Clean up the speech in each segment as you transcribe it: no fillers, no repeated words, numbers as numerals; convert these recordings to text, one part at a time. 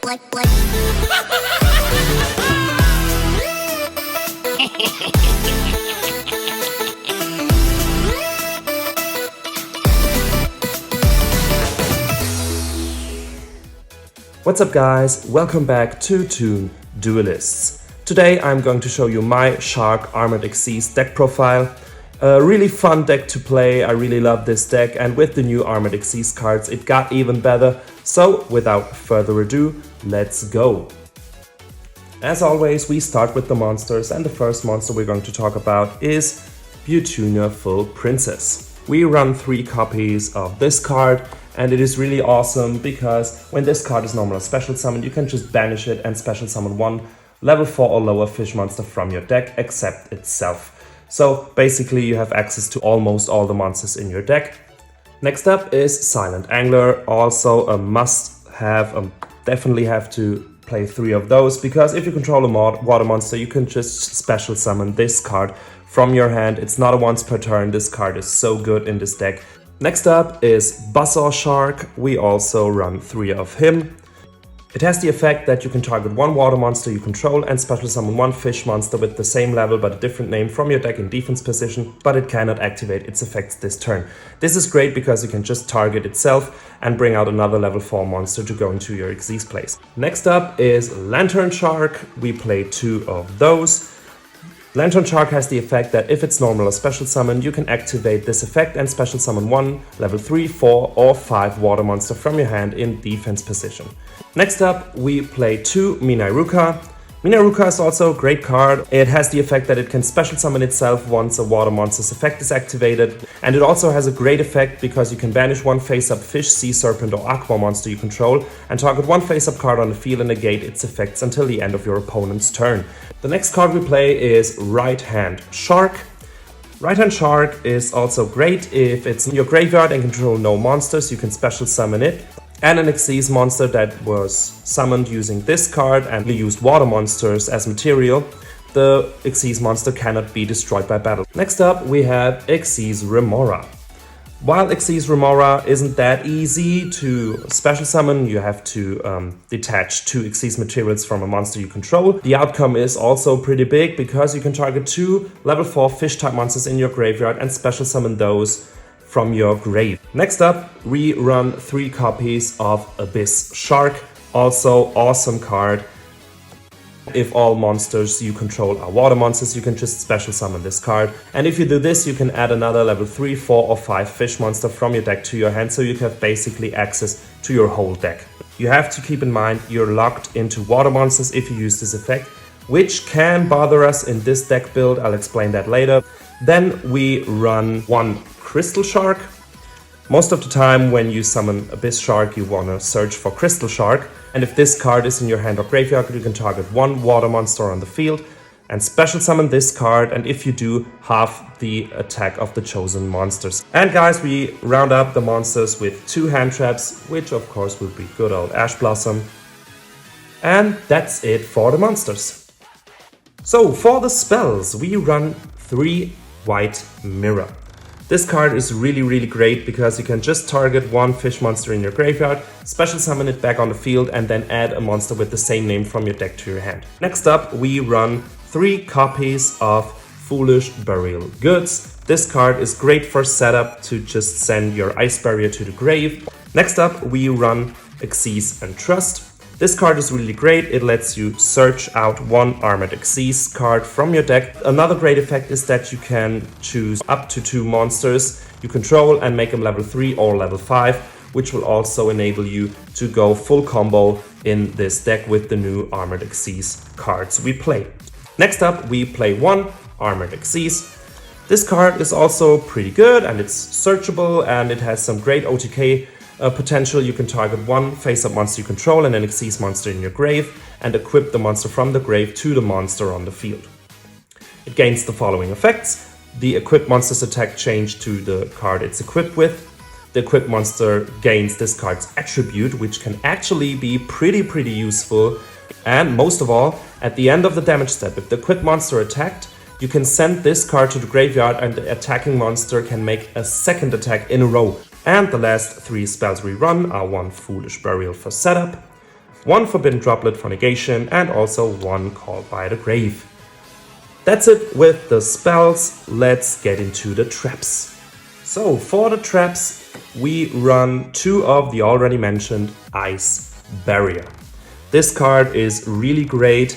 What's up guys, welcome back to Toon Duelists. Today I'm going to show you my Shark Armored Xyz deck profile. A really fun deck to play, I really love this deck, and with the new Armored Xyz cards it got even better. So without further ado, let's go. As always, we start with the monsters, and the first monster we're going to talk about is Beautiful Princess. We run 3 copies of this card, and it is really awesome because when this card is normal or special summon, you can just banish it and special summon one level 4 or lower fish monster from your deck except itself. So basically you have access to almost all the monsters in your deck. Next up is Silent Angler, also a must have, definitely have to play 3 of those, because if you control a water monster you can just special summon this card from your hand. It's not a once per turn, this card is so good in this deck. Next up is Buzzsaw Shark, we also run 3 of him. It has the effect that you can target one water monster you control and special summon one fish monster with the same level but a different name from your deck in defense position, but it cannot activate its effects this turn. This is great because you can just target itself and bring out another level 4 monster to go into your Xyz place. Next up is Lantern Shark, we play 2 of those. Lantern Shark has the effect that if it's normal or special summon, you can activate this effect and special summon one level 3, 4 or 5 water monster from your hand in defense position. Next up, we play 2 Minairuka. Minairuka is also a great card. It has the effect that it can special summon itself once a water monster's effect is activated. And it also has a great effect because you can banish one face-up fish, sea serpent or aqua monster you control and target one face-up card on the field and negate its effects until the end of your opponent's turn. The next card we play is Right Hand Shark. Right Hand Shark is also great if it's in your graveyard and control no monsters, you can special summon it. And an Xyz monster that was summoned using this card and used water monsters as material, the Xyz monster cannot be destroyed by battle. Next up we have Xyz Remora. While Xyz Remora isn't that easy to special summon, you have to detach 2 Xyz materials from a monster you control. The outcome is also pretty big because you can target 2 level 4 fish type monsters in your graveyard and special summon those from your grave. Next up, we run 3 copies of Abyss Shark, also awesome card. If all monsters you control are water monsters, you can just special summon this card. And if you do this, you can add another level 3, 4 or 5 fish monster from your deck to your hand, so you have basically access to your whole deck. You have to keep in mind you're locked into water monsters if you use this effect, which can bother us in this deck build, I'll explain that later. Then we run 1 Crystal Shark. Most of the time when you summon Abyss Shark you want to search for Crystal Shark, and if this card is in your hand or graveyard you can target 1 water monster on the field and special summon this card, and if you do, half the attack of the chosen monsters. And guys, we round up the monsters with 2 hand traps, which of course will be good old Ash Blossom. And that's it for the monsters. So for the spells we run 3 White Mirror. This card is really great because you can just target 1 fish monster in your graveyard, special summon it back on the field and then add a monster with the same name from your deck to your hand. Next up we run 3 copies of Foolish Burial Goods. This card is great for setup to just send your Ice Barrier to the grave. Next up we run Xyz and Trust. This card is really great, it lets you search out 1 Armored Xyz card from your deck. Another great effect is that you can choose up to 2 monsters you control and make them level 3 or level 5, which will also enable you to go full combo in this deck with the new Armored Xyz cards we play. Next up we play 1 Armored Xyz. This card is also pretty good and it's searchable and it has some great OTK potential. You can target 1 face-up monster you control and an Xyz monster in your grave and equip the monster from the grave to the monster on the field. It gains the following effects. The equipped monster's attack change to the card it's equipped with. The equipped monster gains this card's attribute, which can actually be pretty useful. And most of all, at the end of the damage step, if the equipped monster attacked, you can send this card to the graveyard and the attacking monster can make a second attack in a row. And the last 3 spells we run are 1 Foolish Burial for setup, 1 Forbidden Droplet for negation, and also 1 Called by the Grave. That's it with the spells. Let's get into the traps. So for the traps, we run 2 of the already mentioned Ice Barrier. This card is really great.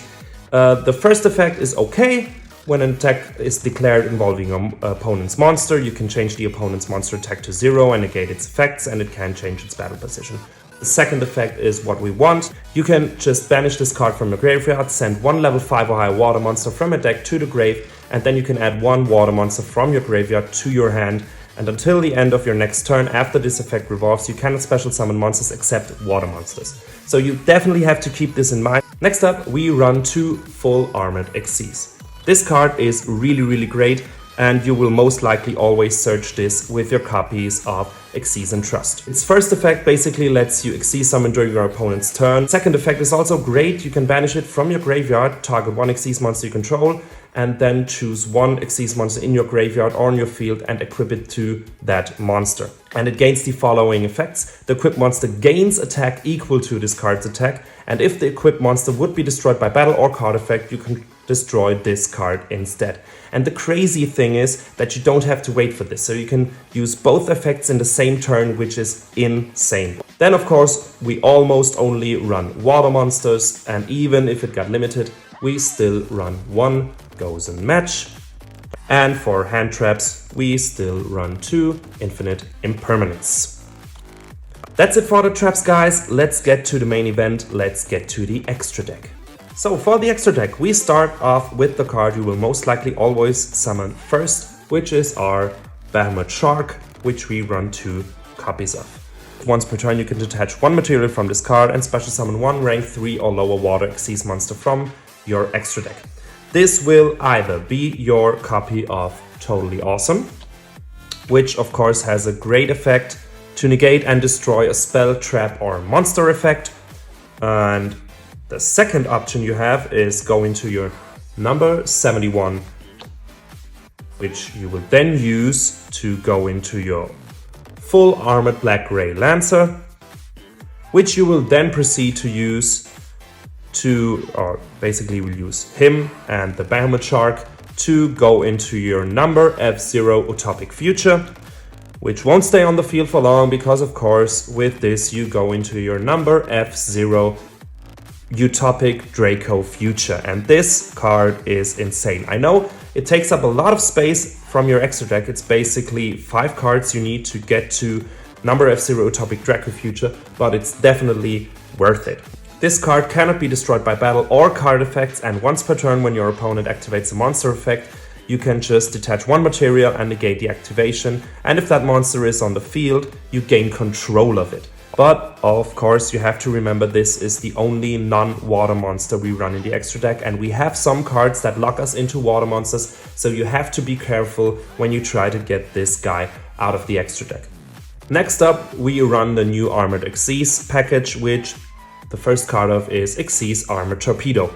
The first effect is okay. When an attack is declared involving an opponent's monster, you can change the opponent's monster attack to 0 and negate its effects, and it can change its battle position. The second effect is what we want. You can just banish this card from your graveyard, send 1 level 5 or higher water monster from a deck to the grave, and then you can add 1 water monster from your graveyard to your hand. And until the end of your next turn, after this effect revolves, you cannot special summon monsters except water monsters. So you definitely have to keep this in mind. Next up, we run 2 full armored Xyz. This card is really great, and you will most likely always search this with your copies of Xyz and Trust. Its first effect basically lets you Xyz summon during your opponent's turn. Second effect is also great. You can banish it from your graveyard, target 1 Xyz monster you control, and then choose 1 Xyz monster in your graveyard or on your field and equip it to that monster. And it gains the following effects. The equipped monster gains attack equal to this card's attack, and if the equipped monster would be destroyed by battle or card effect, you can destroy this card instead. And the crazy thing is that you don't have to wait for this, so you can use both effects in the same turn, which is insane. Then of course we almost only run water monsters, and even if it got limited, we still run 1 Gozen Match. And for hand traps, we still run 2 Infinite Impermanence. That's it for the traps, guys. Let's get to the main event. Let's get to the extra deck. So for the extra deck, we start off with the card you will most likely always summon first, which is our Behemoth Shark, which we run 2 copies of. Once per turn, you can detach 1 material from this card and special summon 1 rank 3 or lower water Xyz monster from your extra deck. This will either be your copy of Totally Awesome, which of course has a great effect to negate and destroy a spell, trap, or monster effect. And the second option you have is go into your number 71, which you will then use to go into your full armored black-gray Lancer, which you will then proceed to use or basically we'll use him and the Behemoth Shark to go into your number F0 Utopic Future, which won't stay on the field for long because of course with this you go into your number F0 Utopic Draco Future, and this card is insane. I know it takes up a lot of space from your extra deck. It's basically 5 cards you need to get to number F0 Utopic Draco Future, but it's definitely worth it. This card cannot be destroyed by battle or card effects, and once per turn when your opponent activates a monster effect, you can just detach 1 material and negate the activation, and if that monster is on the field, you gain control of it. But of course you have to remember this is the only non-water monster we run in the extra deck, and we have some cards that lock us into water monsters, so you have to be careful when you try to get this guy out of the extra deck. Next up, we run the new Armored Xyz package, which the first card of is Xyz Armored Torpedo.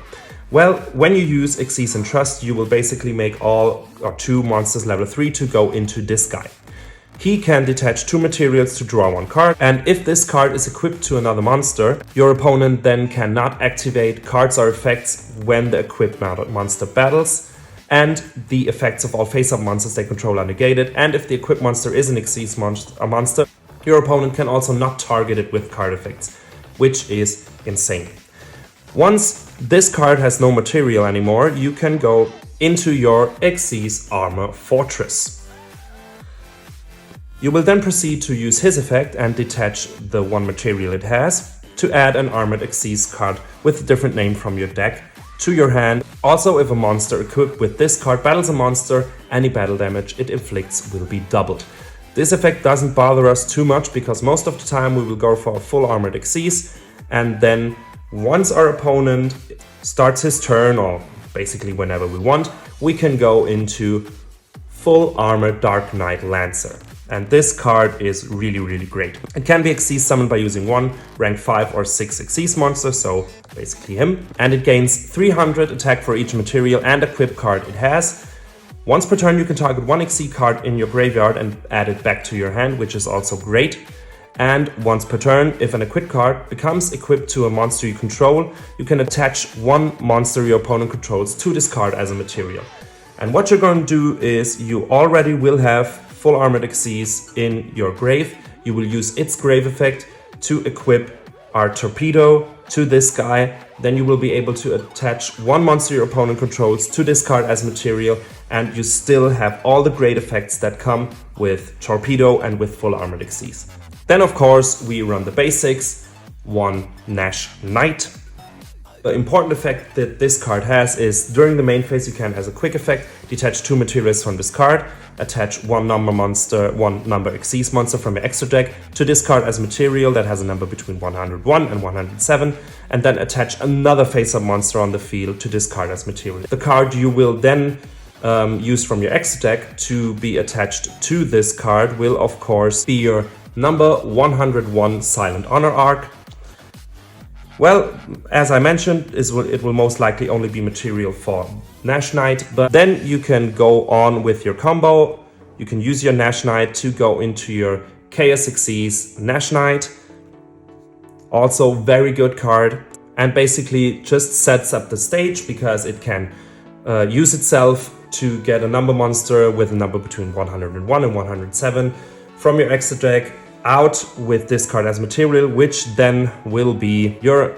Well, when you use Xyz and Trust, you will basically make all or 2 monsters level 3 to go into this guy. He can detach 2 materials to draw 1 card, and if this card is equipped to another monster, your opponent then cannot activate cards or effects when the equipped monster battles, and the effects of all face-up monsters they control are negated, and if the equipped monster is an Xyz monster, your opponent can also not target it with card effects, which is insane. Once this card has no material anymore, you can go into your Xyz Armor Fortress. You will then proceed to use his effect and detach the 1 material it has to add an Armored Xyz card with a different name from your deck to your hand. Also, if a monster equipped with this card battles a monster, any battle damage it inflicts will be doubled. This effect doesn't bother us too much because most of the time we will go for a full Armored Xyz, and then once our opponent starts his turn, or basically whenever we want, we can go into full Armored Dark Knight Lancer. And this card is really great. It can be Xyz summoned by using 1 rank 5 or 6 Xyz monster, so basically him. And it gains 300 attack for each material and equip card it has. Once per turn you can target 1 Xyz card in your graveyard and add it back to your hand, which is also great. And once per turn, if an equipped card becomes equipped to a monster you control, you can attach one monster your opponent controls to this card as a material. And what you're going to do is you already will have full armored Xyz in your grave. You will use its grave effect to equip our torpedo to this guy. Then you will be able to attach one monster your opponent controls to this card as material, and you still have all the great effects that come with torpedo and with full armored Xyz. Then of course we run the basics, one Nash Knight. The important effect that this card has is during the main phase you can, as a quick effect, detach two materials from this card, attach one number Xyz monster from your extra deck to this card as material that has a number between 101 and 107, and then attach another face-up monster on the field to this card as material. The card you will then use from your extra deck to be attached to this card will of course be your number 101 Silent Honor Arc. Well, as I mentioned, it will most likely only be material for Nash Knight, but then you can go on with your combo. You can use your Nash Knight to go into your Chaos Xyz Nash Knight. Also very good card, and basically just sets up the stage because it can use itself to get a number monster with a number between 101 and 107 from your extra deck out with this card as material, which then will be your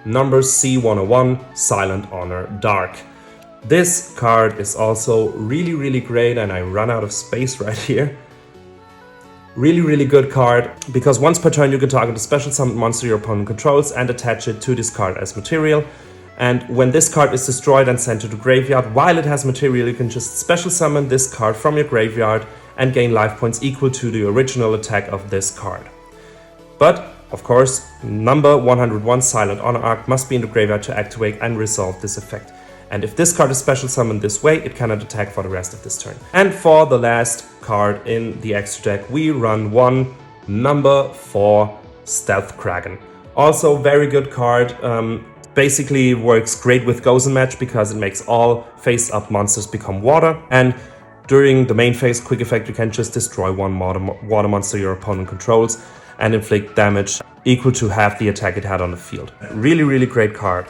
number C101 Silent Honor Dark. This card is also really great, and I run out of space right here. Really good card, because once per turn you can target a special summoned monster your opponent controls and attach it to this card as material. And when this card is destroyed and sent to the graveyard while it has material, you can just special summon this card from your graveyard and gain life points equal to the original attack of this card. But, of course, number 101 Silent Honor Arc must be in the graveyard to activate and resolve this effect. And if this card is special summoned this way, it cannot attack for the rest of this turn. And for the last card in the extra deck, we run one number 4 Stealth Kraken. Also very good card. Basically works great with Gozen Match because it makes all face-up monsters become water. And during the main phase quick effect, you can just destroy one water monster your opponent controls and inflict damage equal to half the attack it had on the field. Really great card.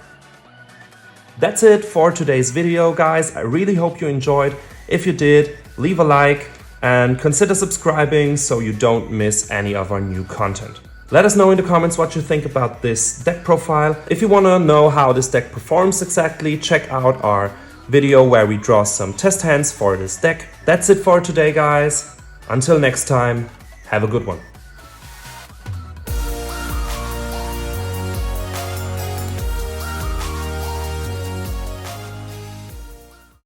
That's it for today's video, guys. I really hope you enjoyed. If you did, leave a like and consider subscribing so you don't miss any of our new content. Let us know in the comments what you think about this deck profile. If you want to know how this deck performs exactly, check out our video where we draw some test hands for this deck. That's it for today, guys. Until next time, have a good one.